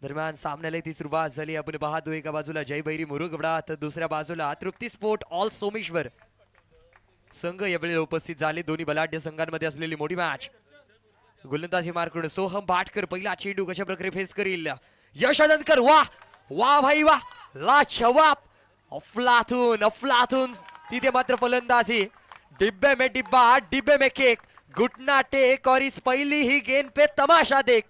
दरम्यान सामन्याला इथे सुरुवात झाली. आपण पाहतो एका बाजूला जय भैरी मुरुगवडा तर दुसऱ्या बाजूला तृप्ती स्पोर्ट ऑल सोमेश्वर संघ यावेळेला उपस्थित झाले. दोन्ही बलाढ्य संघांमध्ये असलेली मोठी मॅच. गोलंदाजी मार्कडून सोहम भाटकर पहिला चेंडू कशा प्रकारे फेस करील. यश अदनकर वा वा भाई वा लाजवाब. अफलातून अफलातून तिथे मात्र फलंदाजी. डिब्बे में डिब्बा डिब्बे में केक. घुटना टेक और इस पहिली ही गेंद पे तमाशा देख.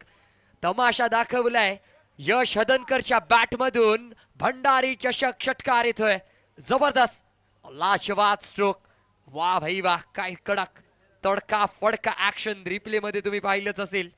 तमाशा दाखवलाय यश हदनकरच्या बॅट मधून. भंडारी चषक षटकार येतोय. जबरदस्त लाजवाब स्ट्रोक. वा भाई वा काय कडक तडका फडका ऍक्शन रिप्ले मध्ये तुम्ही पाहिलंच असेल.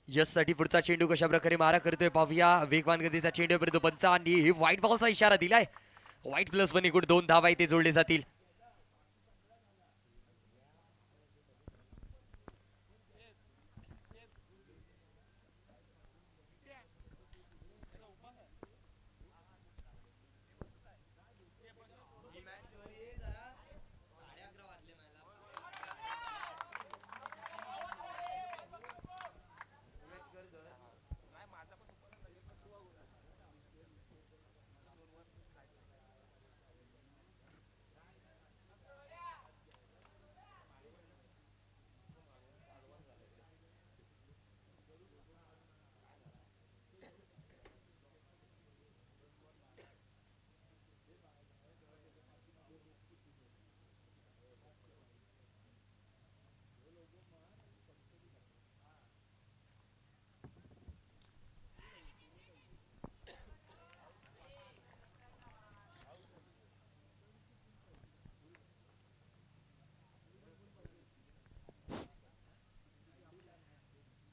यश साठी पुढचा चेंडू कशा प्रकारे मारा करतोय पाहूया. वेगवान गतीचा चेंडू पर्यंत पंचांनी व्हाईट बॉलचा इशारा दिलाय. व्हाईट प्लस वन इकडे 2 धावा इथे जोडले जातील.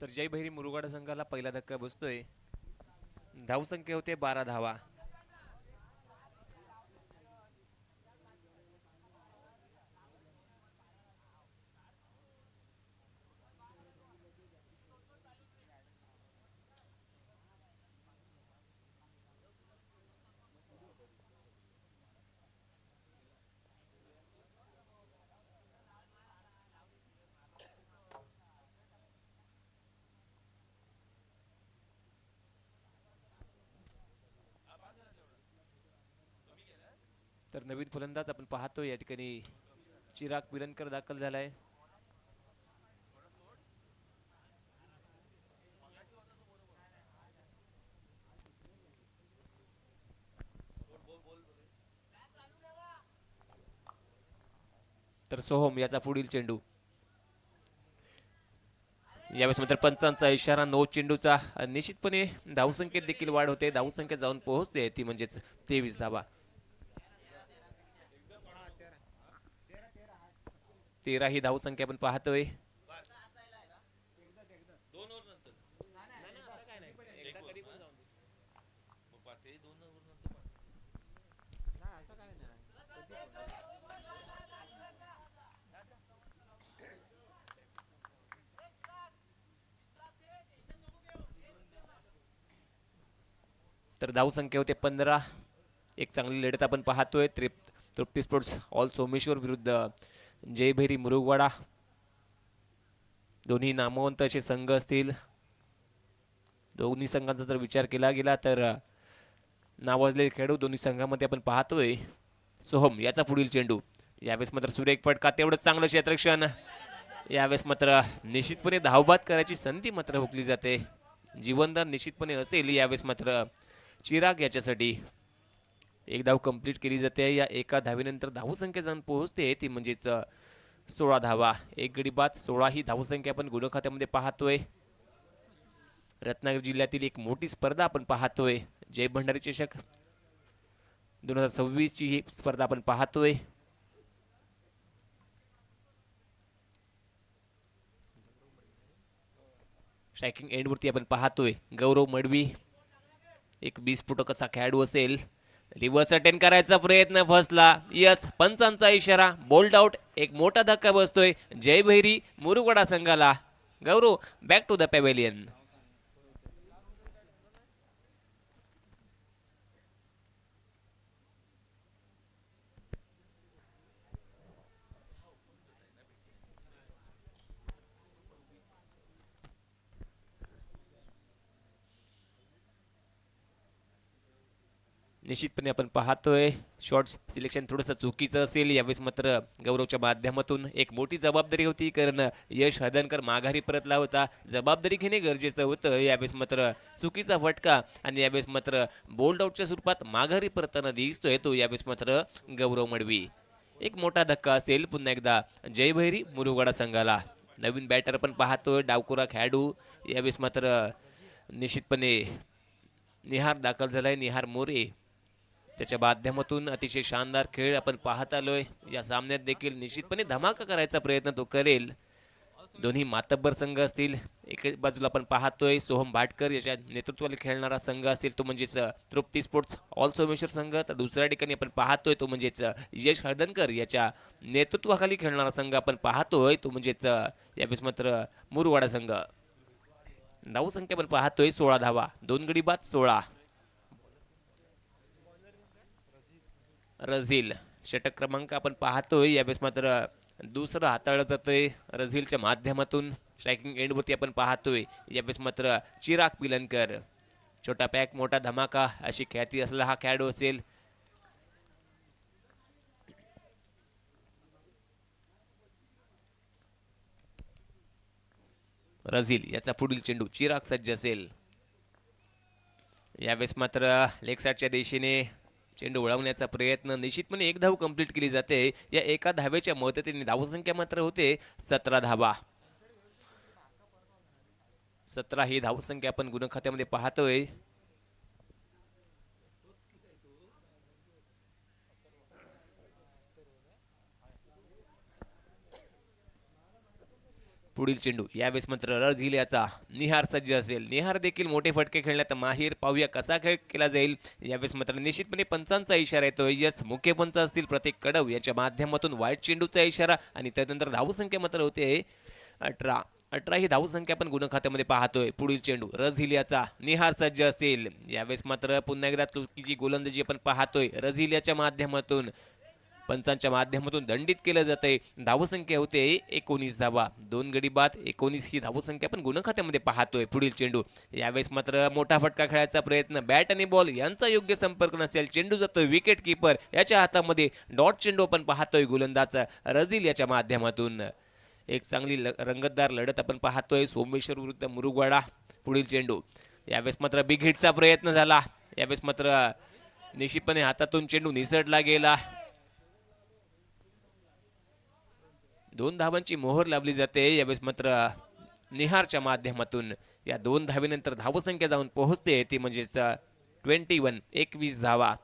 तर जय भैरी मुरुगवाडा संघाला पहिला धक्का बसतोय. धावसंख्या होते 12 धावा. तर नवीन फलंदाज आपण पाहतो या ठिकाणी चिराग पिलनकर दाखल झालाय. तर सोहम याचा पुढील चेंडू. यावेळेस मात्र पंचांचा इशारा. 9 चेंडूचा निश्चितपणे धावसंख्येत देखील वाढ होते. धावसंख्या जाऊन पोहोचते ती म्हणजेच 23 धावा. 13 ही धावसंख्या आपण पाहतोय. तर धावसंख्या होते 15. एक चांगली लढत आपण पाहतोय. तृप्ती स्पोर्ट्स ऑल सोमेश्वर विरुद्ध जय भैरी मुरुगवाडा. दोन्ही नामवंत असे संघ असतील. दोन्ही संघांचा जर विचार केला गेला तर नावाजलेले खेळाडू दोन्ही संघामध्ये आपण पाहतोय. सोहम याचा पुढील चेंडू. यावेळेस मात्र सुरेख फटका. तेवढंच चांगलं क्षेत्ररक्षण. यावेळेस मात्र निश्चितपणे धावबाद करायची संधी मात्र हुकली जाते. जीवनदान निश्चितपणे असेल यावेळेस मात्र चिराग याच्यासाठी. एक धाव कंप्लीट केली जाते. या एका धावेनंतर धावसंख्या जाऊन पोहोचते ती म्हणजेच 16 धावा. एक गडी बाद 16 ही धावसंख्या आपण गुण खात्यामध्ये पाहतोय. रत्नागिरी जिल्ह्यातील एक मोठी स्पर्धा आपण पाहतोय. जय भंडारी चषक 2026 ची ही स्पर्धा आपण पाहतोय. स्ट्रायकिंग एंड वरती आपण पाहतोय गौरव मडवी. एक 20 फुट कसा खेळाडू असेल. रिव्हर्स अटेंड करायचा प्रयत्न फसला. यस पंचांचा इशारा. Bold out. एक मोठा धक्का बसतोय जय भैरी मुरुगवाडा संघाला. गौरव बॅक टू द पॅव्हेलियन. निश्चितपणे आपण पाहतोय शॉट्स सिलेक्शन थोडंसं चुकीचं असेल यावेळेस मात्र गौरवच्या माध्यमातून एक मोठी जबाबदारी होती कारण यश हदनकर माघारी परतला होता. जबाबदारी घेणे गरजेचं होतं. यावेळेस मात्र चुकीचा फटका आणि यावेळेस मात्र बोल्ड आउटच्या स्वरूपात माघारी परतताना दिसतोय तो यावेळेस मात्र गौरव मडवी. एक मोठा धक्का असेल पुन्हा एकदा जयभैरी मुरुगवाडा संघाला. नवीन बॅटर पण पाहतोय डावकुरा खेळाडू यावेळेस मात्र निश्चितपणे निहार दाखल झालाय. निहार मोरे त्याच्या माध्यमातून अतिशय शानदार खेळ आपण पाहत आलोय. या सामन्यात देखील निश्चितपणे धमाका करायचा प्रयत्न तो करेल. दोन्ही मातब्बर संघ असतील. एक बाजूला आपण पाहतोय सोहम भाटकर याच्या नेतृत्वाला खेळणारा संघ असेल तो म्हणजेच तृप्ती स्पोर्ट्स ऑल सोमेश्वर संघ. तर दुसऱ्या ठिकाणी आपण पाहतोय तो म्हणजेच यश हळदणकर याच्या नेतृत्वाखाली खेळणारा संघ आपण पाहतोय तो म्हणजेच यावेळेस मात्र मुरुवाडा संघ. धावसंख्या आपण पाहतोय 16 धावा, 2 गडी बाद 16. रझील षटक क्रमांक आपण पाहतोय यावेळेस मात्र दुसरं हाताळलं जातंय रझीलच्या माध्यमातून. स्ट्रायकिंग एंडवरती आपण पाहतोय यावेळेस मात्र चिराग पिलनकर. छोटा पॅक मोठा धमाका अशी ख्याती असलेला हा खेळाडू असेल. रझील याचा पुढील चेंडू चिराग सज्ज असेल. यावेळेस मात्र लेग साइडच्या दिशेने चेंडू वळवण्याचा प्रयत्न. निश्चितपणे एक धाव कंप्लीट केली जाते. या एका धावेच्या मदतीने धावसंख्या मात्र होते 17 धावा. 17 ही धावसंख्या आपण गुणखात्यामध्ये पाहतोय. पुढील चेंडू यावेळेस मात्र रझील याचा निहार सज्ज असेल. निहार देखील मोठे फटके खेळण्यात माहीर. पाहूया कसा खेळ केला जाईल. यावेळेस मात्र निश्चितपणे पंचांचा इशारा येतोय. यस मुख्य पंच असतील प्रतीक कडव याच्या माध्यमातून वाईट चेंडूचा इशारा आणि त्यानंतर धावसंख्या मात्र होते 18. 18 ही धावसंख्या आपण गुणखात्यामध्ये पाहतोय. पुढील चेंडू रझील याचा निहार सज्ज असेल. यावेळेस मात्र पुन्हा एकदा चुकीची गोलंदाजी आपण पाहतोय रझील याच्या माध्यमातून. पंचांच्या माध्यमातून दंडित केलं जातंय. धावसंख्या होते 19 धावा, 2 गडी बाद 19 ही धावसंख्या आपण गुणखात्यामध्ये पाहतोय. पुढील चेंडू यावेळेस मात्र मोठा फटका खेळायचा प्रयत्न. बॅट आणि बॉल यांचा योग्य संपर्क नसेल. चेंडू जातोय विकेट किपर याच्या हातामध्ये. डॉट चेंडू आपण पाहतोय गोलंदाज रझील याच्या माध्यमातून. एक चांगली रंगतदार लढत आपण पाहतोय सोमेश्वर विरुद्ध मुरुगवाडा. पुढील चेंडू यावेळेस मात्र बिग हिटचा प्रयत्न झाला. यावेळेस मात्र निश्चितपणे हातातून चेंडू निसटला गेला. 2 धावांची मोहर लावली जाते. यावेळेस मात्र निहारच्या माध्यमातून या 2 धावेनंतर धावसंख्या जाऊन पोहोचते ती म्हणजेच 21 धावा,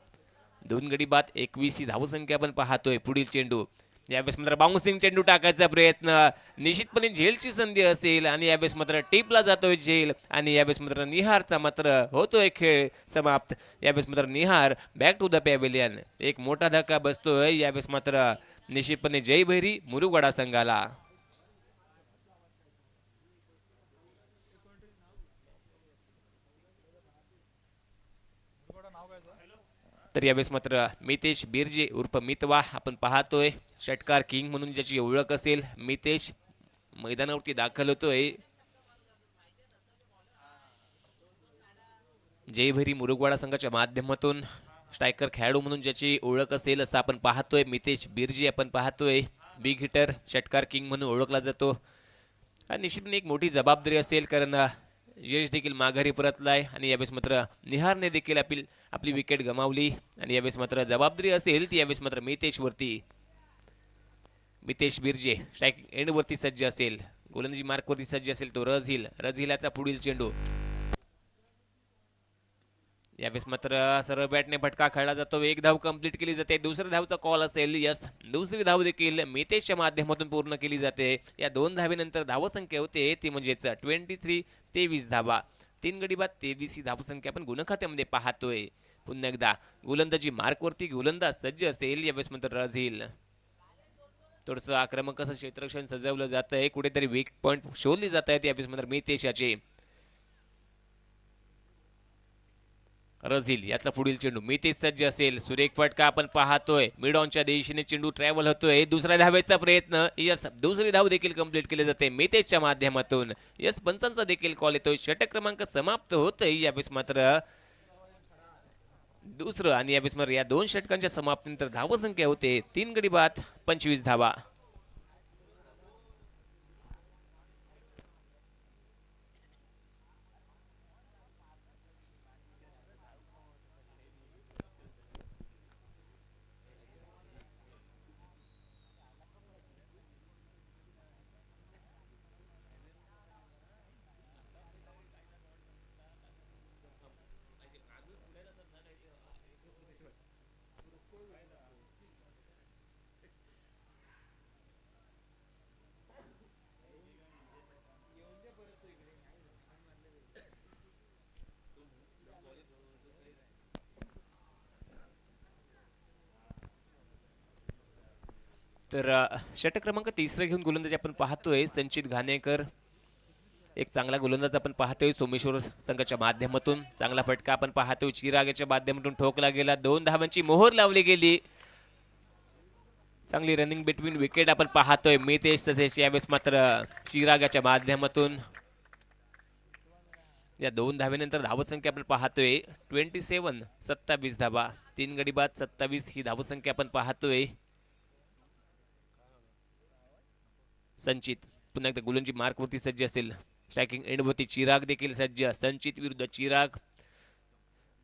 2 गडी बाद 21 ही धावसंख्या आपण पाहतोय. पुढील चेंडू यावेळेस मात्र बाउन्सिंग चेंडू टाकायचा प्रयत्न. निश्चितपणे झेलची संधी असेल आणि यावेळेस मात्र टिपला जातोय झेल आणि यावेळेस मात्र निहारचा मात्र होतोय खेळ समाप्त. यावेळेस मात्र निहार बॅक टू द पॅव्हिलियन. एक मोठा धक्का बसतोय यावेळेस मात्र निश्चितपणे जयभैरी मुरुगवाडा संघाला. तर यावेळेस मात्र मितेश बिर्जे उर्फ मितवा आपण पाहतोय. षटकार किंग म्हणून ज्याची ओळख असेल मितेश मैदानावरती दाखल होतोय. जयभैरी मुरुगवाडा संघाच्या माध्यमातून स्ट्रायकर खेळाडू म्हणून ज्याची ओळख असेल असं आपण पाहतोय. मितेश बिर्जे आपण पाहतोय. बिग हिटर षटकार किंग म्हणून ओळखला जातो. आणि निश्चितपणे एक मोठी जबाबदारी असेल कारण यश देखील माघारी परतलाय आणि यावेळेस मात्र निहारने देखील आपली विकेट गमावली आणि यावेळेस मात्र जबाबदारी असेल ती यावेळेस मात्र मितेश वरती. मितेश बिर्जे स्ट्रायकिंग एंड वरती सज्ज असेल. गोलंदाजी मार्क वरती सज्ज असेल तो रझील. रझीलाचा पुढील चेंडू यावेळेस मात्र सरळ बॅटने फटका खेळला जातो. 1 धाव कंप्लीट केली जाते. दुसऱ्या धावचा कॉल असेल. यस दुसरी धाव देखील मितेशच्या माध्यमातून पूर्ण केली जाते. या 2 धावेनंतर धावसंख्या होते ती म्हणजेच 23 धावा, 3 गडी बाद 23 ही धावसंख्या आपण गुणखात्यामध्ये पाहतोय. पुन्हा एकदा गोलंदाजी मार्कवरती गोलंदाज सज्ज असेल. यावेळेस मात्र रझील थोडंसं आक्रमक असं क्षेत्ररक्षण सजवलं जात आहे. कुठेतरी वीक पॉईंट शोधली जात आहेत. यावेळेस मात्र मितेशाचे. रझील याचा पुढील चेंडू मितेश सज्ज असेल. सुरेख फटका आपण पाहतोय. मिड ऑनच्या दिशेने चेंडू ट्रॅव्हल होतोय. दुसऱ्या धावेचा प्रयत्न. यस दुसरी धाव देखील कंप्लीट केली जाते मितेशच्या माध्यमातून. यस पंचांचा देखील कॉल येतोय. षटक क्रमांक समाप्त होतोय. यावेळेस मात्र दुसरं आणि यावेळेस या 2 षटकांच्या समाप्तीनंतर धावसंख्या होते 3 गडी बाद 25 धावा. तर षटक क्रमांक 3 घेऊन गोलंदाज आपण पाहतोय संचित घाणेकर. एक चांगला गोलंदाज आपण पाहतोय सोमेश्वर संघाच्या माध्यमातून. चांगला फटका आपण पाहतोय चिरागच्या माध्यमातून ठोकला गेला. 2 धावांची मोहर लावली गेली. चांगली रनिंग बिटवीन विकेट आपण पाहतोय मितेश तसेच यावेळेस मात्र चिरागाच्या माध्यमातून. या 2 धावेनंतर धावसंख्या आपण पाहतोय 27 27 धावा. 3 गडी बाद 27 ही धावसंख्या आपण पाहतोय. संचित पुन्हा एकदा गोलंदाजी मार्कवरती सज्ज असेल. स्ट्रायकिंग एंडवरती चिराग देखील सज्ज. संचित विरुद्ध चिराग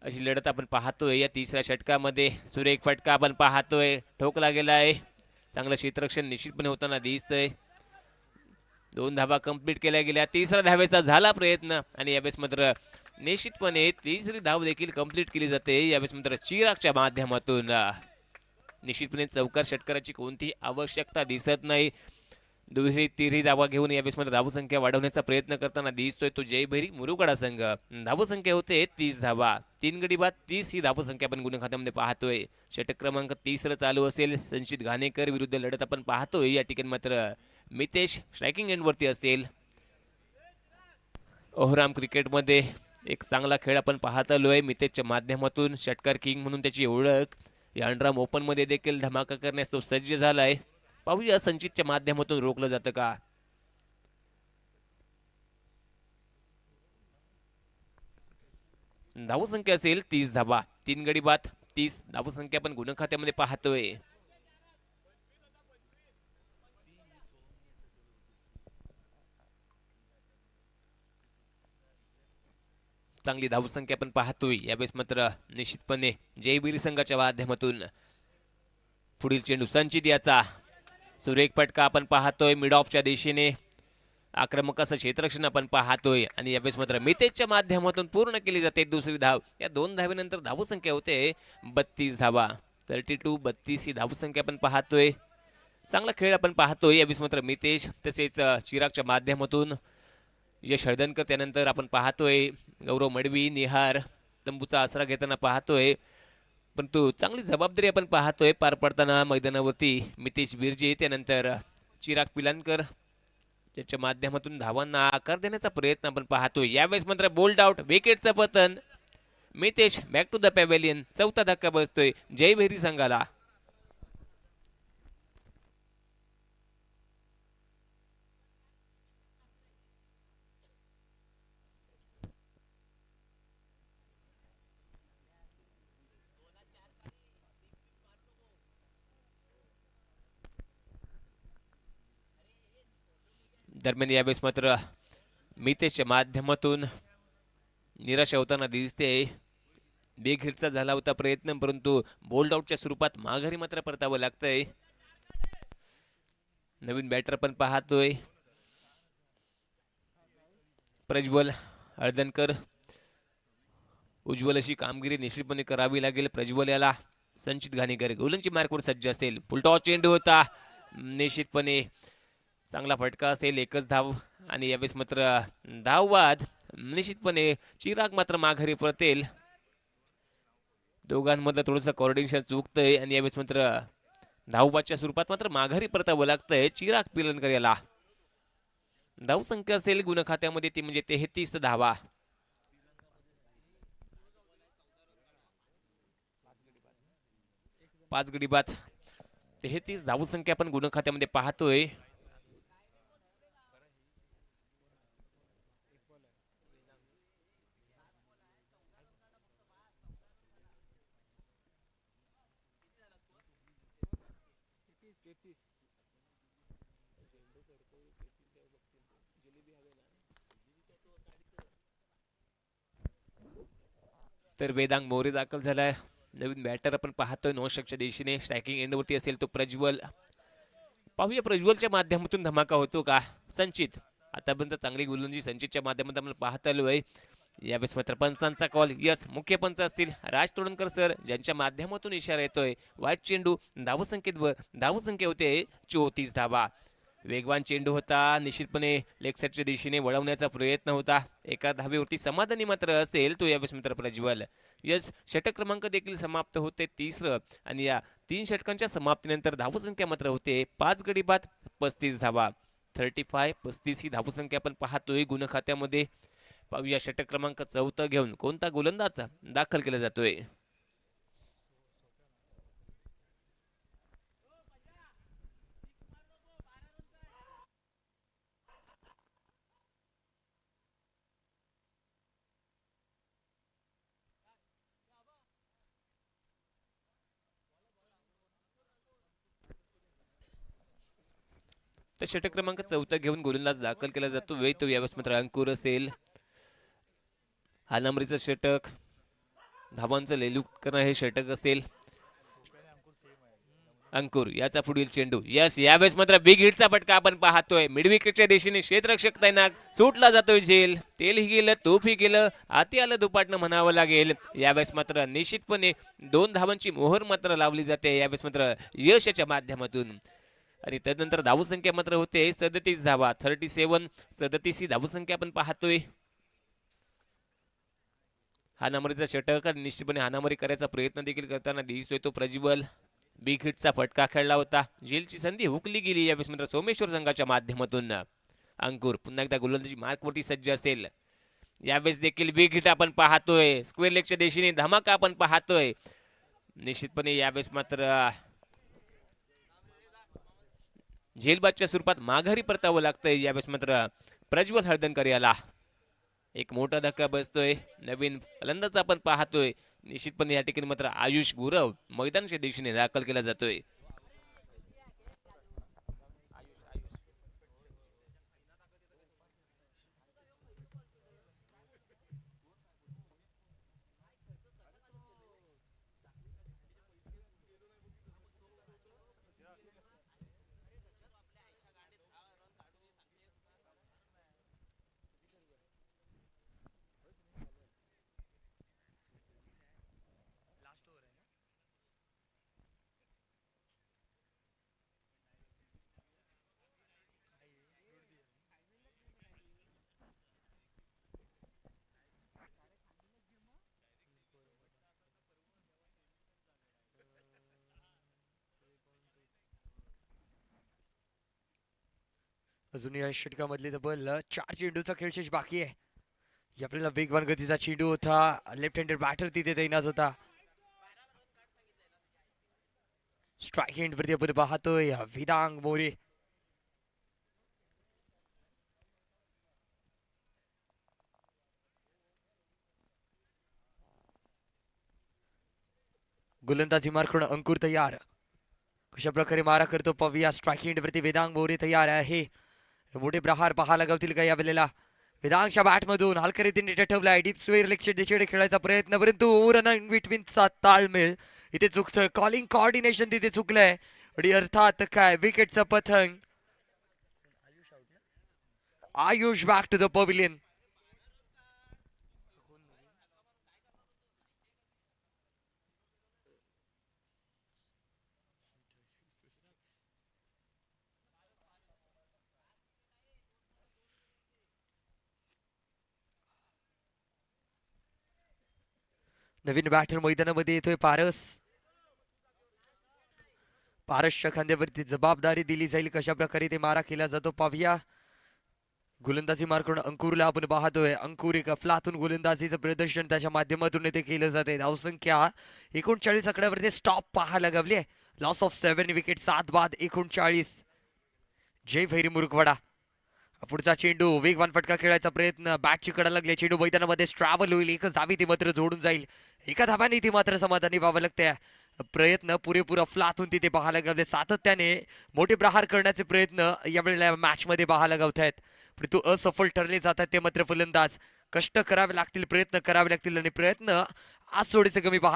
अशी लढत आपण पाहतोय. या 3ऱ्या षटकामध्ये सुरेख फटका आपण पाहतोय ठोकला गेला आहे. चांगलं क्षेत्ररक्षण निश्चितपणे होताना दिसतंय. 2 धावा कंप्लीट केल्या गेल्या. 3ऱ्या धावेचा झाला प्रयत्न आणि यावेळेस मात्र निश्चितपणे 3री धाव देखील कंप्लीट केली जाते. यावेळेस मात्र चिरागच्या माध्यमातून निश्चितपणे चौकार षटकाराची कोणतीही आवश्यकता दिसत नाही. 2री 3री धावा घेऊन यावेळेस मात्र धावसंख्या वाढवण्याचा प्रयत्न करताना दिसतोय तो जयभैरी मुरुगडा संघ. धावसंख्या होते 30 धावा. 3 गडी बाद 30 ही धावसंख्या आपण गुण खात्यामध्ये पाहतोय. षटक क्रमांक 3 चालू असेल. संचित घाणेकर विरुद्ध लढत आपण पाहतोय. या ठिकाणी मात्र मितेश स्ट्रायकिंग एंडवरती असेल. ओहराम क्रिकेटमध्ये एक चांगला खेळ आपण पाहत आलोय मितेशच्या माध्यमातून. षटकार किंग म्हणून त्याची ओळख. या अंडराम ओपन मध्ये देखील धमाका करण्यास तो सज्ज झालाय. पाहूया संचितच्या माध्यमातून रोखलं जातं का. धावसंख्या असेल 30 धावा. 3 गडी बाद 30 धावसंख्या आपण गुण खात्यामध्ये पाहतोय. चांगली धावसंख्या आपण पाहतोय. यावेळेस मात्र निश्चितपणे जयभैरी संघाच्या माध्यमातून पुढील चेंडू संचित याचा सुरेख फटका आपण पाहतोय मिड ऑफच्या दिशेने. आक्रमक असं क्षेत्ररक्षण आपण पाहतोय आणि यावेळेस मात्र मितेशच्या माध्यमातून पूर्ण केली जाते 2री धाव. या 2 धावेनंतर धावसंख्या होते 32 धावा. 32 32 ही धावसंख्या आपण पाहतोय. चांगला खेळ आपण पाहतोय. यावेळेस मात्र मितेश तसेच चिरागच्या माध्यमातून यश हळदणकर. त्यानंतर आपण पाहतोय गौरव मडवी निहार तंबूचा आसरा घेताना पाहतोय. परंतु चांगली जबाबदारी आपण पाहतोय पार पडताना मैदानावरती मितेश बिर्जे. त्यानंतर चिराग पिलानकर त्याच्या माध्यमातून धावांना आकार देण्याचा प्रयत्न आपण पाहतोय. यावेळेस मात्र बोल्ड आउट विकेटचं पतन. Mitesh back to the pavilion. 4था धक्का बसतोय जयभैरी संघाला. दरम्यान यावेळेस मात्र मितेशच्या माध्यमातून निराशा होताना दिसते. बिग हिटचा झाला होता प्रयत्न परंतु बोल्ड आउटच्या स्वरूपात माघारी मात्र परतावं लागतंय. नवीन बॅटर पण पाहतोय प्रज्वल हळदणकर. उज्ज्वल अशी कामगिरी निश्चितपणे करावी लागेल प्रज्वल याला. संचित घाणेकर गोलंदाजी मार्कवर सज्ज असेल. फुलटॉस चेंडू होता. निश्चितपणे चांगला फटका असेल. 1च धाव आणि यावेळेस मात्र धाववाद. निश्चितपणे चिराग मात्र माघारी परतेल. दोघांमधलं थोडंसं कोऑर्डिनेशन चुकतंय आणि यावेळेस मात्र धावबादच्या स्वरूपात मात्र माघारी परतावं लागतंय चिराग पिलनकर याला. धावसंख्या असेल गुण खात्यामध्ये ती म्हणजे 33 धावा. पाच गडी बाद 33 धावसंख्या आपण गुण खात्यामध्ये पाहतोय. तर वेदांग मोरे दाखल झालाय. नवीन बॅटर आपण पाहतोय नॉनस्ट्राईकच्या दिशेने. स्ट्रायकिंग एंडवरती असेल तो प्रज्वल. पाहूया प्रज्वलच्या माध्यमातून धमाका होतो का. संचित आतापर्यंत चांगली गोलंदाजी संचितच्या माध्यमातून आपण पाहत आलोय. यावेळेस मात्र पंचांचा कॉल. यस, मुख्य पंच असतील राज तोडणकर सर, ज्यांच्या माध्यमातून इशारा येतोय. वाईट चेंडू, धावसंख्येत धावसंख्या होते 34 धावा. वेगवान चेंडू होता, निश्चितपणे लेग साईडच्या दिशेने वळवण्याचा प्रयत्न होता. एका धावेवरती समाधानी मात्र असेल तो यावेळेस मात्र प्रज्वल. यस, षटक क्रमांक देखील समाप्त होते 30 आणि या 3 षटकांच्या समाप्तीनंतर धावसंख्या मात्र होते 5 गडी बाद 35 धावा. 35 ही धावसंख्या आपण पाहतोय गुण खात्यामध्ये. पाहूया षटक क्रमांक 4 घेऊन कोणता गोलंदाज दाखल केला जातोय. तर षटक क्रमांक 4 घेऊन गोलंदाज दाखल केला जातो. वेळ तो यावेळेस मात्र अंकुर असेल. हा नंबरीचं षटक, धावांचं लेलू करणं हे षटक असेल. अंकुर याचा पुढील चेंडू. यस, यावेळेस मात्र बिग हिटचा फटका आपण पाहतोय. मिड विकेटच्या दिशेने क्षेत्ररक्षक तैनात. सुटला जातोय झेल. तेलही गेलं, तोफही गेलं, हाती आलं दुपाटनं म्हणावं लागेल. यावेळेस मात्र निश्चितपणे 2 धावांची मोहर मात्र लावली जाते यावेळेस मात्र यशच्या माध्यमातून. आणि त्यानंतर धावसंख्या मात्र होते 37 धावा. 37 ही धावसंख्या आपण पाहतोय. हाणामारीचा षटक निश्चितपणे हाणामारी करायचा प्रयत्न देखील करताना दिसतोय तो प्रज्वल. बिग हिटचा फटका खेळला होता. झेलची संधी हुकली गेली यावेळेस मात्र सोमेश्वर संघाच्या माध्यमातून. अंकुर पुन्हा एकदा गोलंदाजी मार्कवरती सज्ज असेल. यावेळेस देखील बिग हिट आपण पाहतोय. स्क्वेअर लेगच्या दिशेने धमाका आपण पाहतोय. निश्चितपणे यावेळेस मात्र झेलबादच्या स्वरूपात माघारी परतावं लागतंय यावेळेस मात्र प्रज्वल हळदणकर याला. एक मोठा धक्का बसतोय. नवीन फलंदाज आपण पाहतोय. निश्चितपणे या ठिकाणी मात्र आयुष गुरव मैदानाच्या दिशेने दाखल केला जातोय. अजून या षटकामधले तब्बल 4 चेंडूचा खेळ शेष बाकी आहे. आपल्याला वेगवान गतीचा चेंडू होता. लेफ्ट हँडेड बॅटर तिथे तैनात होता. स्ट्राईक एंड वरती आपण पाहतोय वेदांग मोरे. गोलंदाजी मार्कून अंकुर तयार. कशा प्रकारे मारा करतो पाहूया. स्ट्राईक एंड वरती वेदांग मोरे तयार आहे. मोठे प्रहार पाहायला गावतील का यावेळेला. वेदांगच्या बॅट मधून हलक्या रीतीने ठेवलाय. डीप स्क्वेअर लेगच्या दिशेने खेळायचा प्रयत्न, परंतु रन इन बिटवीनचा ताळमेळ इथे चुकतोय. कॉलिंग कोऑर्डिनेशन तिथे चुकलंय. आणि अर्थात काय विकेटचं पतंग. Ayush back to the pavilion. नवीन बॅटर मैदानामध्ये येतोय पारस. पारसच्या खांद्यावरती जबाबदारी दिली जाईल. कशा प्रकारे ते मारा केला जातो पाहूया. गोलंदाजी मार्कून अंकुरला आपण पाहतोय. अंकुर एक अफलातून गोलंदाजीचं प्रदर्शन त्याच्या माध्यमातून ते केलं जाते. धावसंख्या 39 आकड्यावरती स्टॉप पाहायला गावली आहे. लॉस ऑफ 7 विकेट 7 बाद 39. जय भैरी मुरुगवाडा. पुढचा चेंडू वेगवान फटका खेळायचा प्रयत्न. बॅटची कडा लागली. चेंडू मैदानामध्ये ट्रॅव्हल होईल. एकच धावी ती मात्र जोडून जाईल. एका धाव्याने ती मात्र समाधानी व्हावं लागते. प्रयत्न पुरेपूर अफलातून तिथे पाहायला गावले. सातत्याने मोठे प्रहार करण्याचे प्रयत्न यावेळेला मॅच मध्ये पाहायला गावत आहेत, परंतु असफल ठरले जातात ते मात्र फलंदाज. कष्ट करावे लागतील, प्रयत्न करावे लागतील आणि प्रयत्न आज थोडेसे कमी पहा.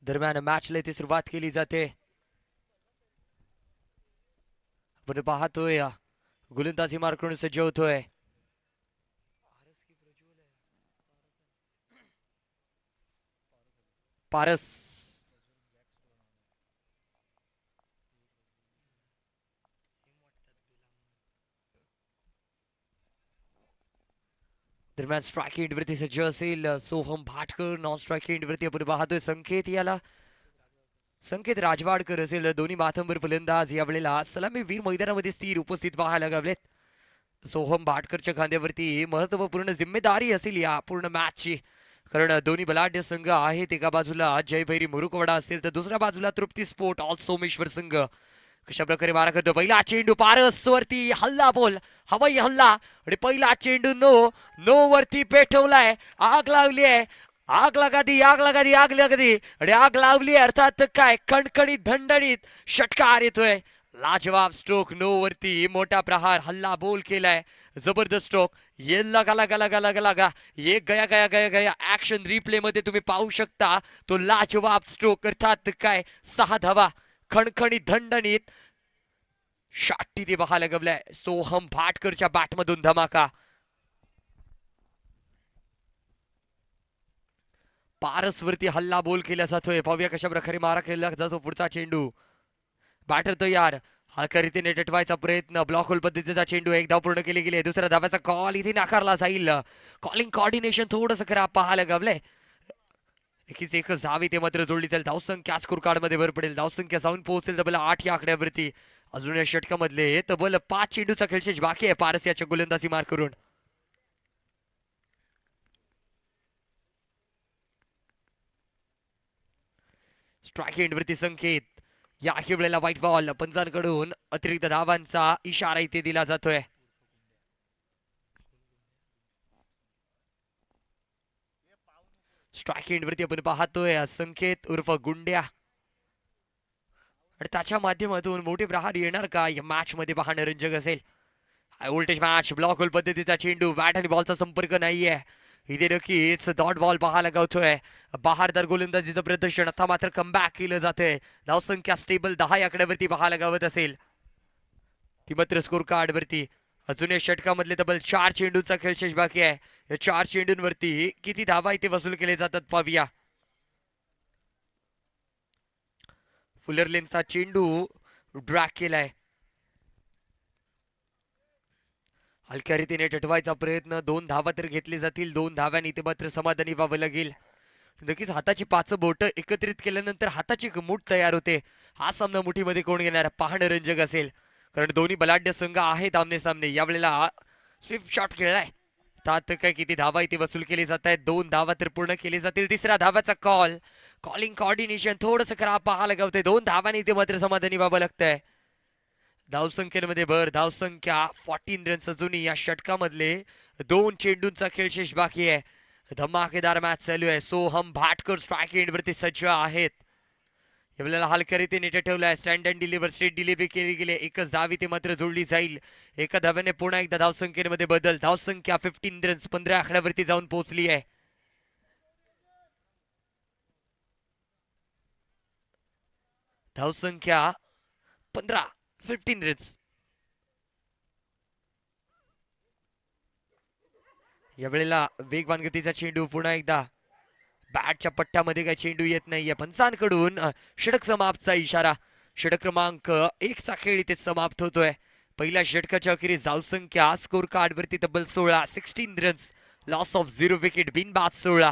दरम्यान मॅचला इथे सुरुवात केली जाते. आपण पाहतोय गोलंदाजी मार्कून सज्ज होतोय. पारस दरम्यान स्ट्राईक एंडवरती सज्ज असेल सोहम भाटकर. नॉन स्ट्राईक एंडवरती आपण पाहतोय संकेत याला संकेत राजवाडकर असेल. दोन्ही माथंबर फलंदाज यावेळेला सलामीवीर मैदानामध्ये स्थिर उपस्थित पाहायला लागलेत. सोहम भाटकरच्या खांद्यावरती महत्वपूर्ण जिम्मेदारी असेल या पूर्ण मॅचची, कारण दोन्ही बलाढ्य संघ आहेत. एका बाजूला जय भैरी मुरुकवाडा असेल तर दुसऱ्या बाजूला तृप्ती स्पोर्ट ऑल सोमेश्वर संघ. कशा प्रकारे मारा करतो पहिला चेंडू पारस वरती हल्ला बोल हवाई हल्ला आणि पहिला चेंडू नो वरती पेटवलाय आग लावली आहे आग लगा दी आग लगा दी आग लगा दी आणि आग लावली अर्थात काय कणकणीत धणधणीत षटकार येतोय लाजवाब स्ट्रोक नो वरती मोठा प्रहार हल्ला बोल केलाय जबरदस्त स्ट्रोक ये लगा लगा लगा लगा लगा ये गया गया गया गया ऍक्शन रिप्ले मध्ये तुम्ही पाहू शकता तो लाजवाब स्ट्रोक अर्थात काय 6 धावा खणखणीत धणधणीत शाट्टी ते पाहायला गवलाय सोहम भाटकरच्या बॅटमधून धमाका पारसवरती हल्ला बोल केला जातोय पाहूया कशा प्रकारे मारा केला जातो पुढचा चेंडू बॅटर तयार हलक्या रीतीने टटवायचा प्रयत्न ब्लॉक होल पद्धतीचा चेंडू एक धाव पूर्ण केले गेले दुसऱ्या धाव्याचा कॉल इथे नाकारला जाईल कॉलिंग कॉर्डिनेशन थोडंसं खराब पाहायला गवलंय एक जावी ते मात्र जोडली जाईल धावसंख्या स्कोर कार्ड मध्ये भर पडेल धावसंख्या जाऊन पोहोचेल तबल 8 या आकड्यावरती अजून या षटकामधले तबल 5 चेंडूचा खेळशेष बाकी आहे पारस याच्या गोलंदाजी मार करून स्ट्राईक एंडवरती संकेत या वेळेला व्हाईट बॉल पंचांकडून अतिरिक्त धावांचा इशारा इथे दिला जातोय स्ट्राईक एंडवरती आपण पाहतोय संकेत उर्फ गुंड्या आणि त्याच्या माध्यमातून मोठे प्रहार येणार का या मॅच मध्ये पाहणं रंजक असेल high voltage match block hole पद्धतीचा चेंडू बॅट आणि बॉलचा संपर्क नाहीये इथे नक्कीच डॉट बॉल पाहायला गावतोय बहारदार गोलंदाजीचं प्रदर्शन आता मात्र कमबॅक केलं जातंय धावसंख्या स्टेबल 10 या आकड्यावरती पाहायला गावत असेल ती मात्र स्कोर कार्ड वरती अजून या षटकामधले तब्बल 4 चेंडूंचा खेळशेष बाकी आहे या 4 चेंडूंवरती किती धावा इथे वसूल केले जातात पाहूया फुलर लेनचा चेंडू ड्रॅग केलाय हलक्या रीतीने टटवायचा प्रयत्न 2 धावा तर घेतले जातील 2 धाव्यांनी ते मात्र समाधानी व्हावं लागेल नक्कीच हाताची 5 बोट एकत्रित केल्यानंतर हाताची मूठ तयार होते हा सामना मुठीमध्ये कोण घेणार पाहणं रंजक असेल कारण दोन्ही बलाढ्य संघ आहेत आमने सामने यावेळेला स्विफ्ट शॉट खेळलाय त्यात काय किती धावा इथे वसूल केली जात आहेत 2 धावा तर पूर्ण केली जातील तिसऱ्या धाव्याचा कॉलिंग कॉर्डिनेशन थोडंसं खराब पाहायला गावतंय 2 धावांनी इथे मात्र समाधानी व्हावं लागतंय धावसंख्येमध्ये भर धावसंख्या 14 रन्स अजून या षटकामधले 2 चेंडूंचा खेळशेष बाकी आहे धमाकेदार मॅच चालू आहे सोहम भाटकर स्ट्राईक एंडवरती सज्ज आहेत यावेळेला हलक्या रीतीने ठेवलाय stand and deliver straight delivery केली गेली एकच धाव इथे मात्र जोडली जाईल एका धाव्याने पुन्हा एकदा धावसंख्येमध्ये बदल धावसंख्या 15 रन्स 15 आकड्यावरती जाऊन पोहोचली आहे धावसंख्या 15 रन्स यावेळेला वेगवान गतीचा चेंडू पुन्हा एकदा बॅटच्या पट्ट्यामध्ये काही चेंडू येत नाहीये पंचांकडून षटक समाप्तचा इशारा षटक क्रमांक 1 चा खेळ इथे समाप्त होतोय पहिल्या षटकाच्या अखेरीस धावसंख्या स्कोर कार्ड वरती तब्बल 16 रन्स लॉस ऑफ 0 विकेट बिनबाद 16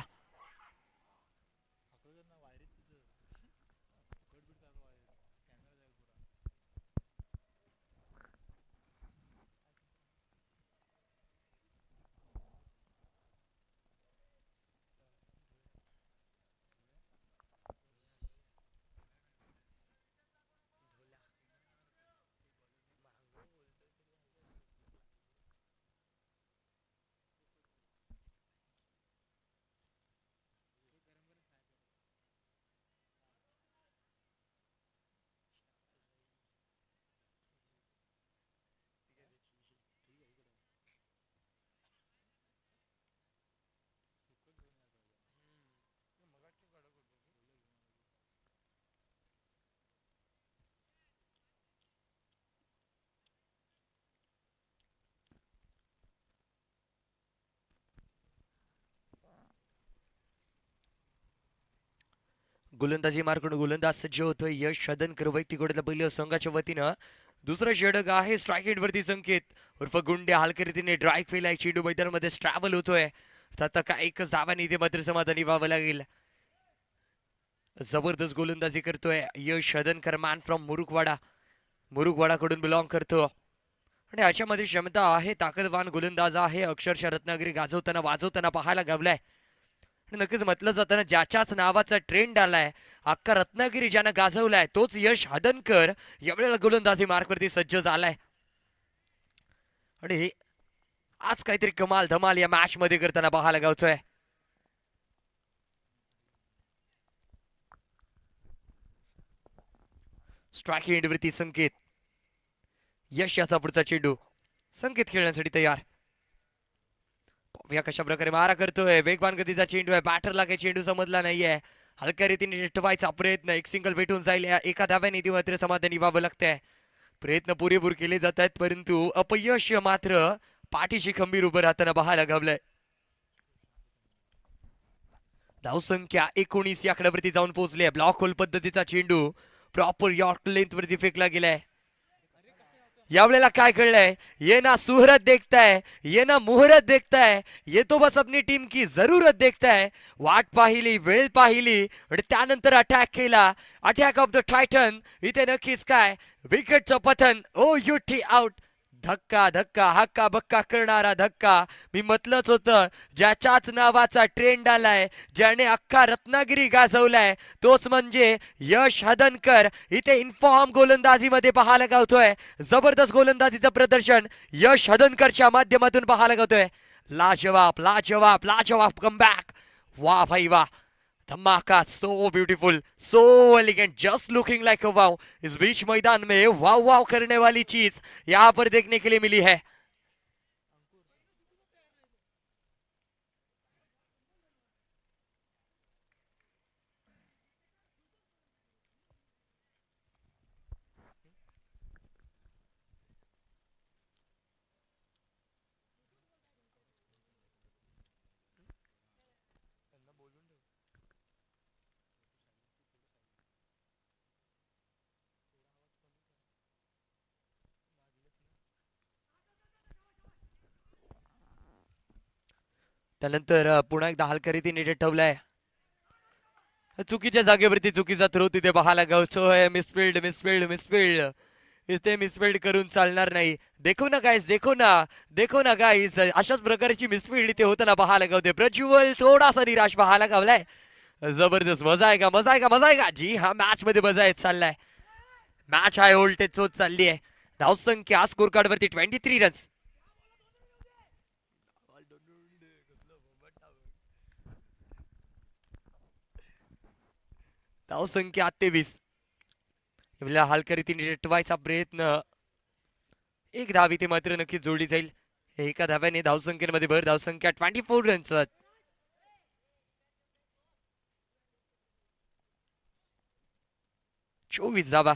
गोलंदाजी मार्कडून गोलंदाज सज्ज होतोय यश शदनकर वैयक्तिक पहिलं संघाच्या वतीनं दुसरं षटक आहे स्ट्राईक एंडवरती संकेत उर्फ गुंड्या हलक्या रीतीने ड्राईव्ह फेलाय चेंडू मैदानामध्ये ट्रॅव्हल होतोय आता काय एक धावाने इथे मात्र समाधानी व्हावं लागेल जबरदस्त गोलंदाजी करतोय यश शदनकर मॅन फ्रॉम मुरुगवाडाकडून बिलॉंग करतो आणि याच्यामध्ये क्षमता आहे ताकदवान गोलंदाज आहे अक्षरशः रत्नागिरी गाजवताना वाजवताना पाहायला गावलाय आणि नक्कीच म्हटलं जातं ना, ज्याच्याच नावाचा ट्रेंड आलाय, अख्खा रत्नागिरी ज्यानं गाजवलाय तोच यश हदनकर यावेळेला गोलंदाजी मार्कवरती सज्ज झालाय. आणि हे आज काहीतरी कमाल धमाल या मॅच मध्ये करताना पाहायला गावतोय. स्ट्राईक एंडवरती संकेत. यश याचा पुढचा चेंडू. संकेत खेळण्यासाठी तयार. पाहूया कशा प्रकारे मारा करतोय. वेगवान गतीचा चेंडू आहे. बॅटरला काही चेंडू समजला नाहीये. हलक्या रीतीने ठेवायचा प्रयत्न. एक सिंगल भेटून जाईल. एका धाव्याने ती मात्र समाधानी व्हावं लागतंय. प्रयत्न पुरेपूर केले जात आहेत, परंतु अपयश मात्र पाठीशी खंबीर उभं राहताना पाहायला गावलंय. धावसंख्या 19 या आकड्यावरती जाऊन पोहोचले. ब्लॉक होल पद्धतीचा चेंडू प्रॉपर यॉर्क लेंथ वरती फेकला गेलाय. यावेळेला काय कळलंय, ये ना सुहरत देखता है, ये ना मुहूर्त देखता है, ये तो बस अपनी टीम की जरूरत देखता है. वाट पाहिली, वेळ पाहिली आणि त्यानंतर अटॅक केला. Attack of the Titan. इथे नक्कीच काय विकेटचं पतन. ओ युटी आउट. धक्का धक्का हक्का बक्का करणारा धक्का. मी म्हटलंच होतं, ज्याच्याच नावाचा ट्रेंड आलाय, ज्याने अख्खा रत्नागिरी गाजवलाय, तोच म्हणजे यश हदनकर. इथे इन्फॉर्म गोलंदाजीमध्ये पाहायला गावतोय. जबरदस्त गोलंदाजीचं प्रदर्शन यश हदनकरच्या माध्यमातून पाहायला गावतोय. लाजवाब लाजवाब लाजवाब कमबॅक. वाह भाई वाह. धमाका. So beautiful, so elegant, just looking like अ वाव. इस बीच मैदान में वाव वाव करने वाली चीज यहाँ पर देखने के लिए मिली है. त्यानंतर पुन्हा एकदा हलक्या रीतीने ठेवलाय. चुकीच्या जागेवरती चुकीचा थ्रो तिथे पाहायला गावतोय. Misfield misfield misfield. इथे मिसफिल्ड करून चालणार नाही. देखो ना गाईज, देखो ना, देखो ना गाईज, अशाच प्रकारची मिसफिल्ड इथे होताना पाहायला गावते. प्रज्वल थोडासा निराश पाहायला गावलाय. जबरदस्त. मजा आहे का, मजा आहे का, मजा आहे का? जी हा, मॅच मध्ये मजा येत चाललाय. मॅच हाय व्होल्टेज होत चालली आहे. धावसंख्या स्कोर कार्ड वरती 23 रन्स. धावसंख्या 23. हलक्या रीतीने टवायचा प्रयत्न. एक धाव इथे मात्र नक्कीच जोडली जाईल. एका धाव्याने धावसंख्येमध्ये भर. धावसंख्या 24 रन्स. 24 धावा.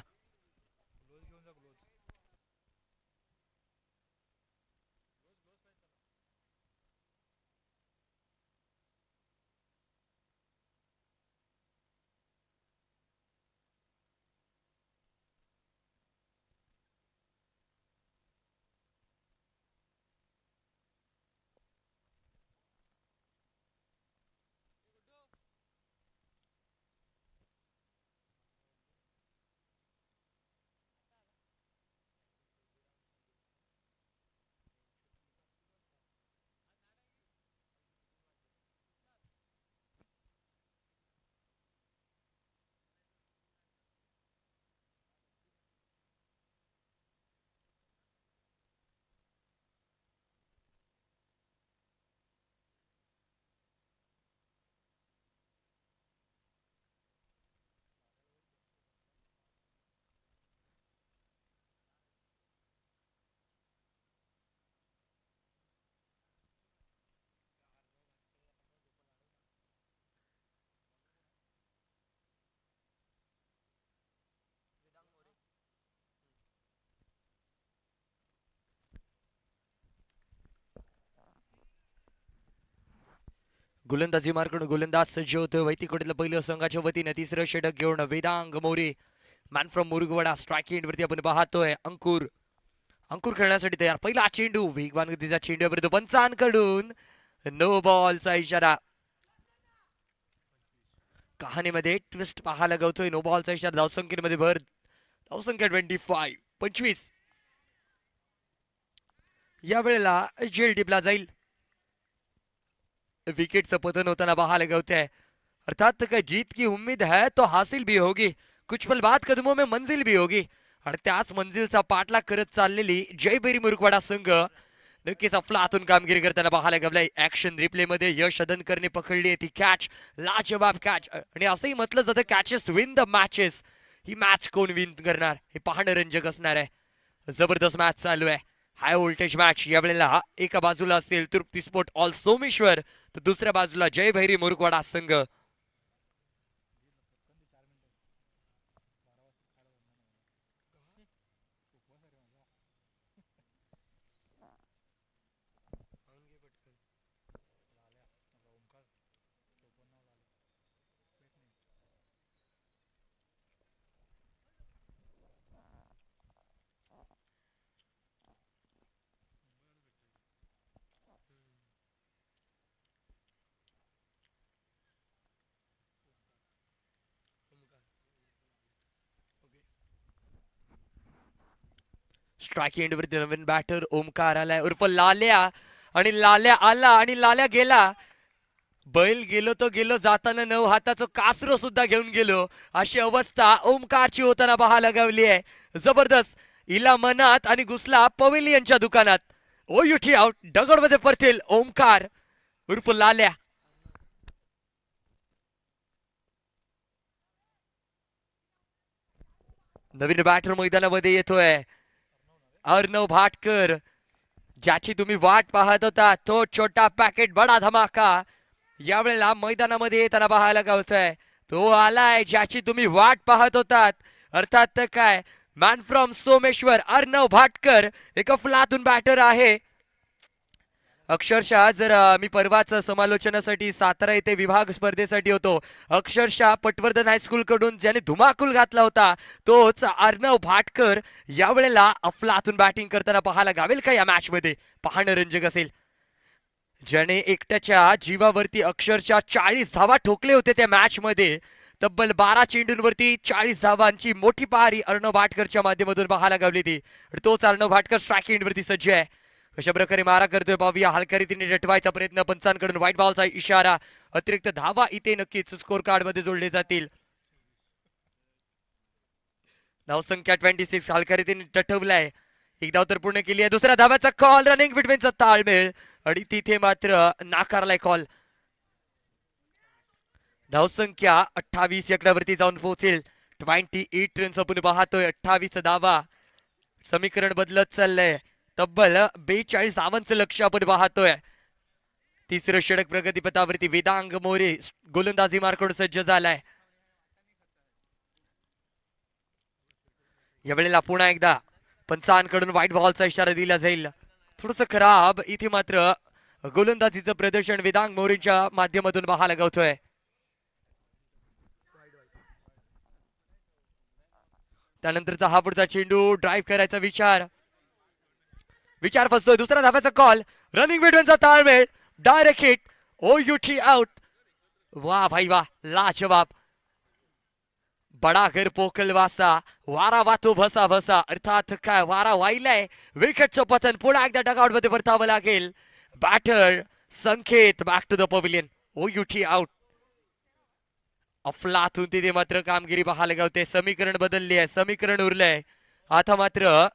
गोलंदाजी मार्कडून गोलंदाज सज्ज होतोय. वैतीकोटीतलं पहिलं संघाच्या वतीने तिसरं षटक घेऊन वेदांग मोरे, मॅन फ्रॉम मुरुगवाडा. स्ट्राईक एंडवरती आपण पाहतोय अंकुर. अंकुर खेळण्यासाठी तयार. पहिला चेंडू वेगवान गतीचा चेंडू विरुद्ध पंचांकडून नो बॉलचा इशारा. कहाणीमध्ये ट्विस्ट पाहायला गावतोय. नो बॉलचा इशारा. धावसंख्येमध्ये भर. धावसंख्या 25. या वेळेला जेल टिपला जाईल. विकेटचं पतन होताना पाहायला गवतंय. अर्थात का जीत की उम्मीद है तो हासिल भी होगी, कुछ पल बाद कदमों में मंजिल भी होगी. आणि त्याच मंजिलचा पाठलाग करत चाललेली जयभैरी मुरुकवाडा संघ नक्कीच अफलातून कामगिरी करताना पाहायला गवलाय. ऍक्शन रिप्ले मध्ये यश अदनकरने पकडली आहे ती कॅच, लाजवाब कॅच. आणि असंही म्हटलं जातं catches win the matches. He match कोण विन करणार हे पाहणं रंजक असणार आहे. जबरदस्त मॅच चालू आहे, हाय व्होल्टेज मॅच. यावेळेला एका बाजूला असेल तृप्ती स्पोर्ट ऑल सोमेश्वर, तर दुसऱ्या बाजूला जयभैरी मुरुकवाडा संघ. स्ट्राईक एंडवरती नवीन बॅटर ओमकार आलाय उर्फ लाल्या. आणि लाल्या आला आणि लाल्या गेला. बैल गेलो तो गेलो, जाताना 9 हाताचं कासरो सुद्धा घेऊन गेलो, अशी अवस्था ओमकारची होताना पाहायला गावली आहे. जबरदस्त. इला मनात आणि घुसला पवेलियनच्या दुकानात. ओ युठी आउट. दगडमध्ये परतेल ओमकार उर्फ लाल्या. नवीन बॅटर मैदानामध्ये येतोय अर्णव भाटकर, ज्याची तुम्ही वाट पाहत होता. तो छोटा पॅकेट बडा धमाका यावेळेला मैदानामध्ये येताना पाहायला गावतोय. तो आलाय ज्याची तुम्ही वाट पाहत होतात. अर्थात तर काय, मॅन फ्रॉम सोमेश्वर अर्णव भाटकर एक अफलातून बॅटर आहे. अक्षरशः जर मी परवाच समालोचनासाठी सातारा येथे विभाग स्पर्धेसाठी होतो, अक्षरशः पटवर्धन हायस्कूल कडून ज्याने धुमाकूल घातला होता तोच अर्णव भाटकर यावेळेला अफलातून बॅटिंग करताना पाहायला गावेल का या मॅच मध्ये. पाहणं रंजक असेल. ज्याने एकट्याच्या जीवावरती अक्षरशः 40 धावा ठोकले होते त्या मॅच मध्ये. तब्बल 12 चेंडूंवरती 40 धावांची मोठी पारी अर्णव भाटकरच्या माध्यमातून पाहायला गावली ती. तोच अर्णव भाटकर स्ट्राईक एंडवरती सज्ज आहे. कशा प्रकारे मारा करतोय पाहूया. हलक्या रीतीने रटवायचा प्रयत्न, पंचांकडून व्हाईट बॉलचा इशारा. अतिरिक्त धावा इथे नक्कीच स्कोर कार्ड मध्ये जोडले जातील. धावसंख्या 26 हलक्या रीतीने टठवलाय. एक धाव तर पूर्ण केली आहे. दुसऱ्या धाव्याचा कॉल, रनिंग बिटवीनचा ताळमेळ आणि तिथे मात्र नाकारलाय कॉल. धावसंख्या 28 एकडावरती जाऊन पोहोचेल. 28 रन्स आपण पाहतोय. 28 धावा. समीकरण बदलत चाललंय. तब्बल 42 धावांचं लक्ष आपण पाहतोय. तिसरं षटक प्रगतीपथावरती वेदांग मोरे गोलंदाजी मार्कवर सज्ज झालाय. यावेळेला पुन्हा एकदा पंचांकडून व्हाईट बॉलचा इशारा दिला जाईल. थोडस खराब इथे मात्र गोलंदाजीचं प्रदर्शन वेदांग मोरेच्या माध्यमातून पाहायला गावतोय. त्यानंतरचा हा पुढचा चेंडू ड्राईव्ह करायचा विचार फसतोय. दुसऱ्या धाव्याचा कॉल, रनिंग बिटवीनचा ताळमेळ, डायरेक्ट हिट. ओ युठी आउट. वाह भाई वाह, लाजवाब. बडा घर पोकल वासा, वारा वातो भसा भसा. अर्थात काय वारा वाहिलाय. विकेटचं पतन. पुन्हा एकदा डगआउट मध्ये परतावं लागेल. Batter Sanket back to the pavilion. ओ युठी आउट. अफलातून तिथे मात्र कामगिरी पाहायला गावते. समीकरण बदलली आहे, समीकरण उरलंय. आता मात्र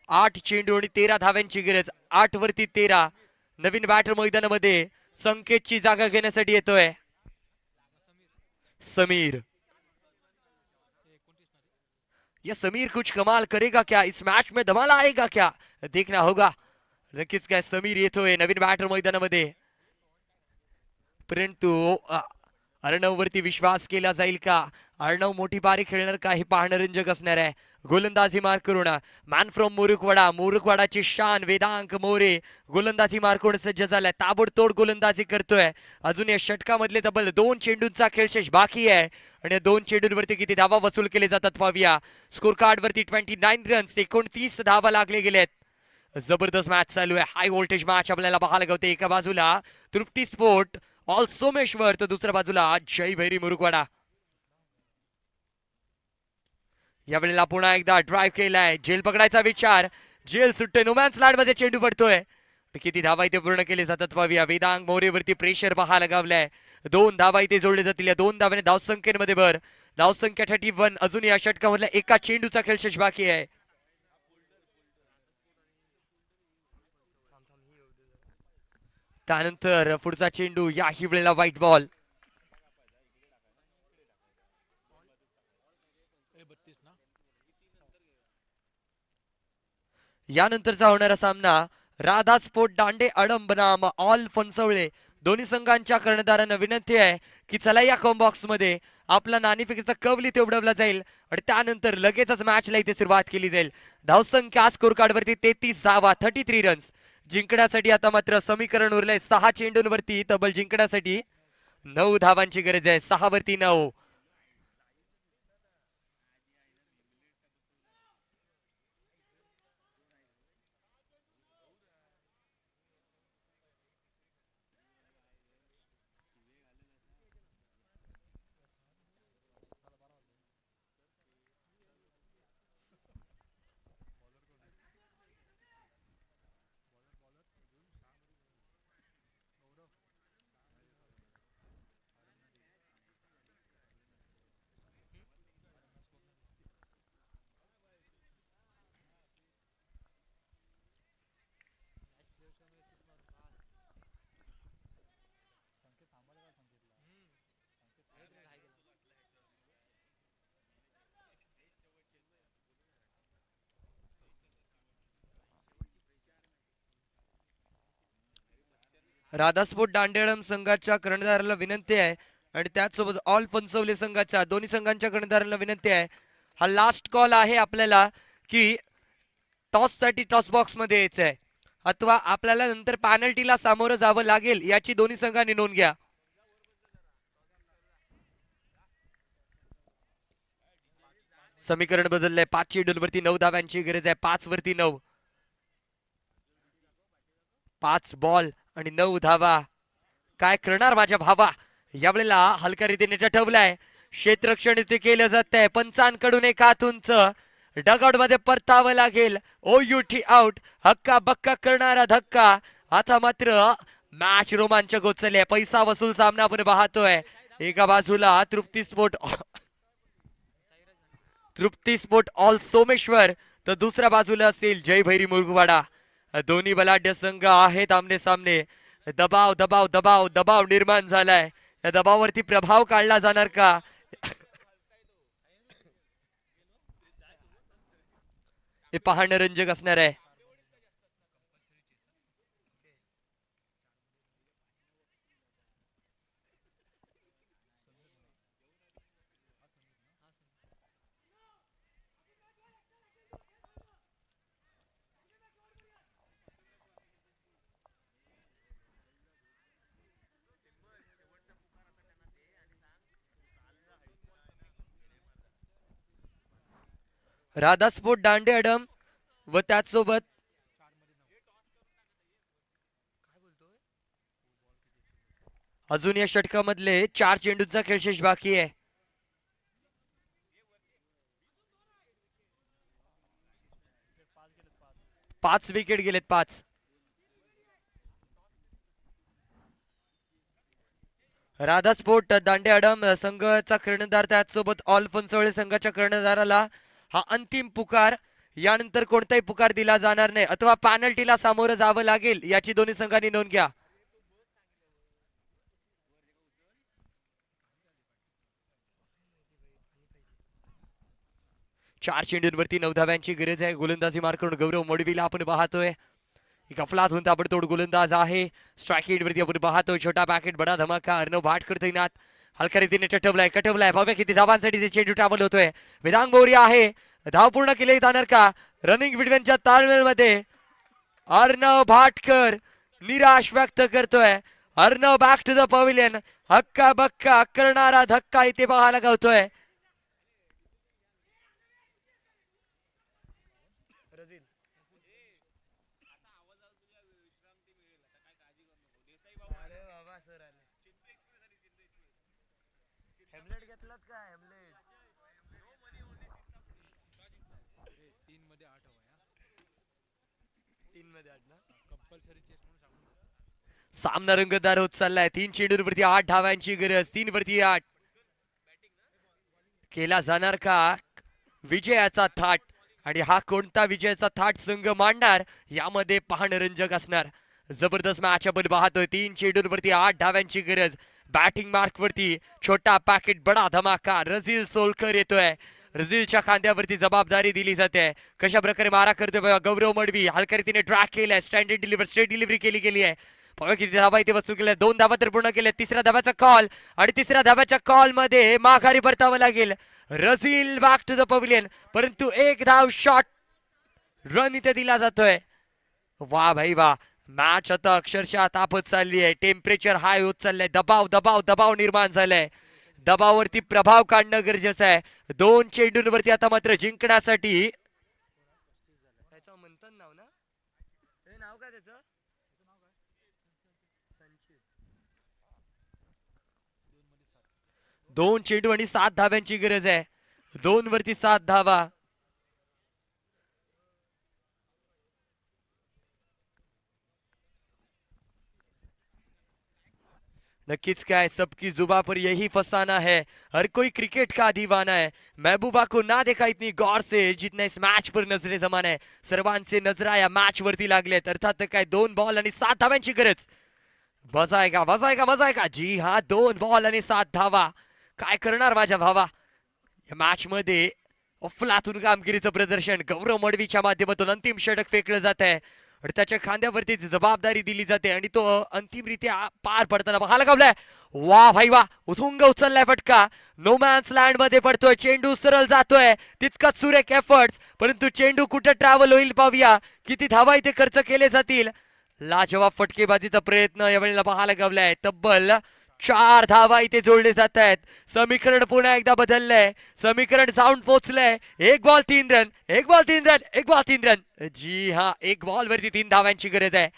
8 चेंडू आणि 13 धाव्यांची गरज. 8 वरती 13. नवीन बॅटर मैदानामध्ये संकेतची जागा घेण्यासाठी येतोय समीर. ये समीर कुछ कमाल करेगा क्या, इस मैच में धमाल आएगा क्या, देखना होगा. नक्कीच काय समीर येतोय नवीन बॅटर मैदानामध्ये. परंतु अर्णव वरती विश्वास केला जाईल का, अर्णव मोठी पारी खेळणार का, हे पाहणं रंजक असणार आहे. गोलंदाजी मार्क करून मॅन फ्रॉम मुरुकवाडाची शान वेदांग मोरे गोलंदाजी मार्क करून सज्ज झालाय. ताबडतोड गोलंदाजी करतोय. अजून या षटकामधले तब्बल 2 चेंडूंचा खेळ शेष बाकी आहे आणि या 2 चेंडूंवरती किती धावा वसूल केले जातात पाहूया. स्कोर कार्ड वरती 29 रन्स, 29 धावा लागले गेलेत. जबरदस्त मॅच चालू आहे, हाय व्होल्टेज मॅच आपल्याला पाहायला गावते. एका बाजूला तृप्ती स्पोर्ट ऑल सोमेश्वर तर दुसऱ्या बाजूला जयभैरी मुरुकवाडा. यावेळेला पुन्हा एकदा ड्राईव्ह केलाय, झेल पकडायचा विचार, जेल सुट्टे नोमॅन्स लँड मध्ये चेंडू पडतोय. किती धावा इथे पूर्ण केले जातात पाहूया. वेदांग मोरेवरती प्रेशर पहा लगावलाय. 2 धावा इथे जोडले जातील. या 2 धाव्याने धावसंख्येमध्ये भर. धावसंख्या 31. अजून या षटकामधल्या एका चेंडूचा खेळ शेष बाकी आहे. त्यानंतर पुढचा चेंडू, याही वेळेला व्हाईट बॉल. यानंतरचा होणारा सामना राधा स्पोर्ट दांडे अडम बनाम ऑल फणसवळे. दोन्ही संघांच्या कर्णधारांना विनंती आहे की चला या बॉक्स मध्ये आपला नाणेफेकीचा कवली ते उडवला जाईल आणि त्यानंतर लगेचच मॅचला इथे सुरुवात केली जाईल. धावसंख्या स्कोर कार्ड वरती 33 धावा, 33 रन्स. जिंकण्यासाठी आता मात्र समीकरण उरलंय 6 चेंडूंवरती तब्बल जिंकण्यासाठी 9 धावांची गरज आहे. 6 वरती 9. राधास्पोर्ट दांडेळम संघाच्या कर्णधाराला विनंती आहे आणि त्याचसोबत ऑल फणसवले संघाच्या दोन्ही संघांच्या कर्णधारांना विनंती आहे. हा लास्ट कॉल आहे आपल्याला की टॉस साठी टॉस बॉक्स मध्ये यायचं आहे अथवा आपल्याला नंतर पॅनल्टीला सामोरं जावं लागेल याची दोन्ही संघांनी नोंद घ्या. समीकरण बदललंय. 5 चेंडूंवरती 9 धाव्यांची गरज आहे. 5 वरती 9. 5 बॉल आणि 9 धावा. काय करणार माझ्या भावा. यावेळेला हलक्या रीतीने टटवलाय. क्षेत्ररक्षण इथे केलं जात आहे. पंचांकडून एक हातूंच डगआउट मध्ये परतावं लागेल. ओयुटी आउट. हक्का बक्का करणारा धक्का. आता मात्र मॅच रोमांचक होत चालली आहे. पैसा वसूल सामना आपण पाहतोय. एका बाजूला तृप्ती स्पोर्ट ऑल सोमेश्वर तर दुसऱ्या बाजूला असेल जय भैरी मुरगुवाडा. दोन्ही बलाढ्य संघ आहेत आमने सामने. दबाव दबाव दबाव दबाव निर्माण झालाय. या दबावावरती प्रभाव काढला जाणार का. हे पाहणं रंजक असणार आहे. राधा स्पोर्ट दांडे अडम व त्याचसोबत अजून या षटकामधले 4 चेंडूंचा खेळ शेष बाकी आहे. 5 विकेट गेलेत. 5. राधा स्पोर्ट दांडे अडम संघाचा कर्णधार त्याचसोबत ऑल फणसवळे संघाच्या कर्णधाराला हा अंतिम पुकार. यानंतर कोणताही पुकार दिला जाणार नाही अथवा पॅनल्टीला सामोरं जावं लागेल याची दोन्ही संघांनी नोंद घ्या. चार चेंडूंवरती 9 धाव्यांची गरज आहे. गोलंदाजी मार करून गौरव मोडवीला आपण पाहतोय. एक अफलात होऊन ताबडतोड गोलंदाज आहे. स्ट्राईक वरती आपण पाहतोय. छोटा पॅकेट बडा धमाका. अर्णव भाटकर तैनात. हलक्या रीतीने कटवलाय. पाहूया किती धावांसाठी ते चेंडू ट्रॅव्हल होतोय. वेदांग मोरिया आहे. धाव पूर्ण केली जाणार का. रनिंग बिटवीनच्या ताळमेळमध्ये अर्णव भाटकर निराश व्यक्त करतोय. Arnav back to the pavilion. हक्का बक्का करणारा धक्का इथे पाहायला गावतोय. सामना रंगतदार होत चाललाय. 3 चेंडूंवरती 8 धावांची गरज. 3 वरती 8 केला जाणार का विजयाचा थाट, आणि हा कोणता विजयाचा थाट संघ मांडणार यामध्ये पाहणं रंजक असणार. जबरदस्त मॅच आपण पाहतोय. 3 चेंडूंवरती 8 धाव्यांची गरज. बॅटिंग मार्क वरती छोटा पॅकेट बडा धमाका. रझील सोलकर येतोय. रझीलच्या खांद्यावरती जबाबदारी दिली जाते. कशा प्रकारे मारा करतोय बघा गौरव मडवी. हलक्या रीतीने ट्रॅक केलाय. स्टँडर्ड डिलिव्हर स्ट्रेट डिलिव्हरी केली गेली आहे. किती धावा इथे वसूल केल्या. 2 धावा तर पूर्ण केल्या. तिसऱ्या धाव्याचा कॉल, आणि तिसऱ्या धाव्याच्या कॉल मध्ये माघारी परतावं लागेल. रझील बॅक टू द पवेलियन, परंतु एक धाव शॉट रन इथे दिला जातोय. वा भाई वा. मॅच आता अक्षरशः तापत चालली आहे. टेम्परेचर हाय होत चाललंय. दबाव दबाव दबाव निर्माण झालाय. दबावावरती प्रभाव काढणं गरजेचं आहे. 2 चेंडूंवरती आता मात्र जिंकण्यासाठी म्हणतात नाव ना, हे नाव काय त्याचं, 2 चेंडू आणि 7 धाव्यांची गरज आहे. 2 वरती 7 धावा. नक्कीच काय, सबकी जुबा पर यही फसाना है, हर कोई क्रिकेट का दीवाना है. महबूबा को ना देखा इतनी गौर से जितना इस मॅच पर नजरे जमान आहे. सर्वांचे नजरा या मॅच वरती लागलेत. अर्थात काय 2 बॉल आणि 7 धाव्यांची गरज. मजा आहे का, मजा आहे का, मजा आहे का. जी हा, 2 बॉल आणि 7 धावा. काय करणार माझ्या भावा. या मॅच मध्ये अफलातून कामगिरीचं प्रदर्शन. गौरव मडवीच्या माध्यमातून अंतिम षटक फेकलं जात आहे, आणि त्याच्या खांद्यावरती जबाबदारी दिली जाते, आणि तो अंतिमरित्या पार पडताना पाहायला लागलाय. वा भाई वा. उथुंग उचललाय फटका. नो मॅन्स लँड मध्ये पडतोय. चेंडू सरळ जातोय. तितकाच सुरेख एफर्ट्स, परंतु चेंडू कुठे ट्रॅव्हल होईल पाहूया. किती धावा इथे खर्च केले जातील. लाजवाब फटकेबाजीचा प्रयत्न यावेळेला पाहायला लागलाय. तब्बल 4 धावा इथे जोडले जात आहेत. समीकरण पुन्हा एकदा बदललंय. समीकरण जाऊन पोहोचलंय. 1 ball 3 run, 1 ball 3 run, 1 ball 3 run. जी हा, 1 बॉल वरती 3 धावांची गरज आहे.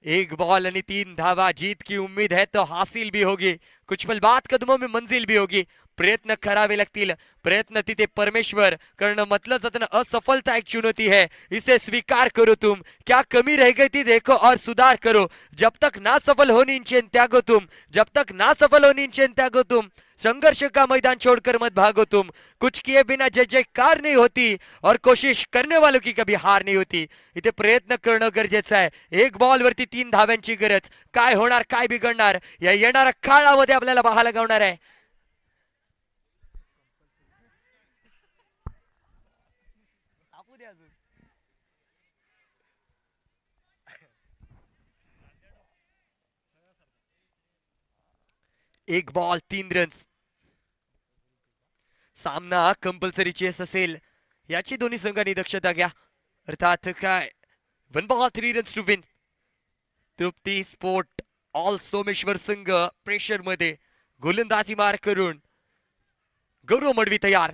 1 बॉल आणि 3 धावा. जीत की उम्मीद है तो हासिल भी होगी, कुछ पल बाद कदमों में मंजिल भी होगी. प्रयत्न करावे लागतील. प्रयत्न तिथे परमेश्वर करणं म्हटलं जातं ना, असफलता एक चुनौती है, इसे स्वीकार करो तुम. क्या कमी रह गई थी देखो और सुधार करो. जब तक ना सफल होनी चैन त्यागो तुम, जब तक ना सफल होनी चैन त्यागो तुम. संघर्ष का मैदान छोड़कर मत भागो तुम. कुछ किए बिना जय जयकार नहीं होती, और कोशिश करने वालों की कभी हार नहीं होती. इथे प्रयत्न करणं गरजेचं आहे. 1 बॉल वरती 3 धाव्यांची गरज. काय होणार, काय बिघडणार या येणाऱ्या काळामध्ये आपल्याला पाहायला गावणार आहे. एक बॉल 3 रन्स. सामना कंपल्सरी चेस असेल याची दोन्ही संघांनी दक्षता घ्या. अर्थात काय, 1 ball 3 runs to win. Trupti sport all Someshwar संघ प्रेशर मध्ये गोलंदाजी मार करून. गौरव मडवी तयार.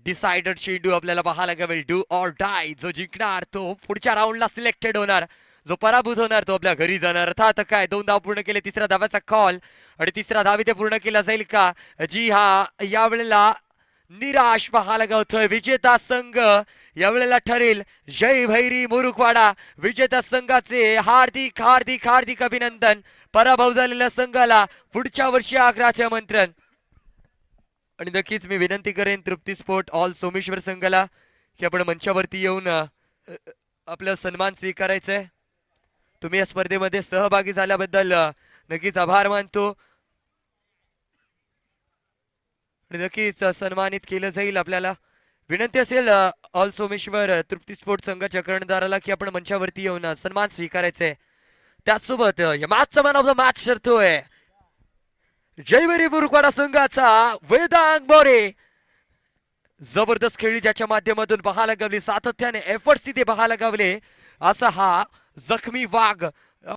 डिसाइडर चेंडू आपल्याला पाहायला लागेल. Do or die. जो जिंकणार तो पुढच्या राऊंडला सिलेक्टेड होणार, जो पराभूत होणार तो आपल्या घरी जाणार. अर्थात काय, 2 धाव पूर्ण केले. तिसऱ्या धाव्याचा कॉल, आणि तिसरा धाव इथे पूर्ण केला जाईल का. जी हा, यावेळेला निराश पाहायला गावतोय. विजेता संघ यावेळेला ठरेल जय भैरी मुरुखवाडा. विजेता संघाचे हार्दिक हार्दिक हार्दिक अभिनंदन. पराभव झालेल्या संघाला पुढच्या वर्षी आग्रहाचे आमंत्रण. आणि नक्कीच मी विनंती करेन तृप्ती स्पोर्ट ऑल सोमेश्वर संघाला की आपण मंचावरती येऊन आपला सन्मान स्वीकारायचंय. तुम्ही या स्पर्धेमध्ये सहभागी झाल्याबद्दल नक्कीच आभार मानतो, आणि नक्कीच सन्मानित केलं जाईल आपल्याला. विनंती असेल ऑल सोमेश्वर तृप्ती स्पोर्ट संघाच्या कर्णधाराला की आपण मंचावरती येऊन सन्मान स्वीकारायचंय. त्याचसोबत या मॅचचा मॅन ऑफ द मॅच ठरतोय जयवरी मुरुखवाडा संघाचा वेदांग मोरे. जबरदस्त खेळी ज्याच्या माध्यमातून पाहायला गावली, सातत्याने एफर्ट्स तिथे पाहायला गावले, असा हा जखमी वाघ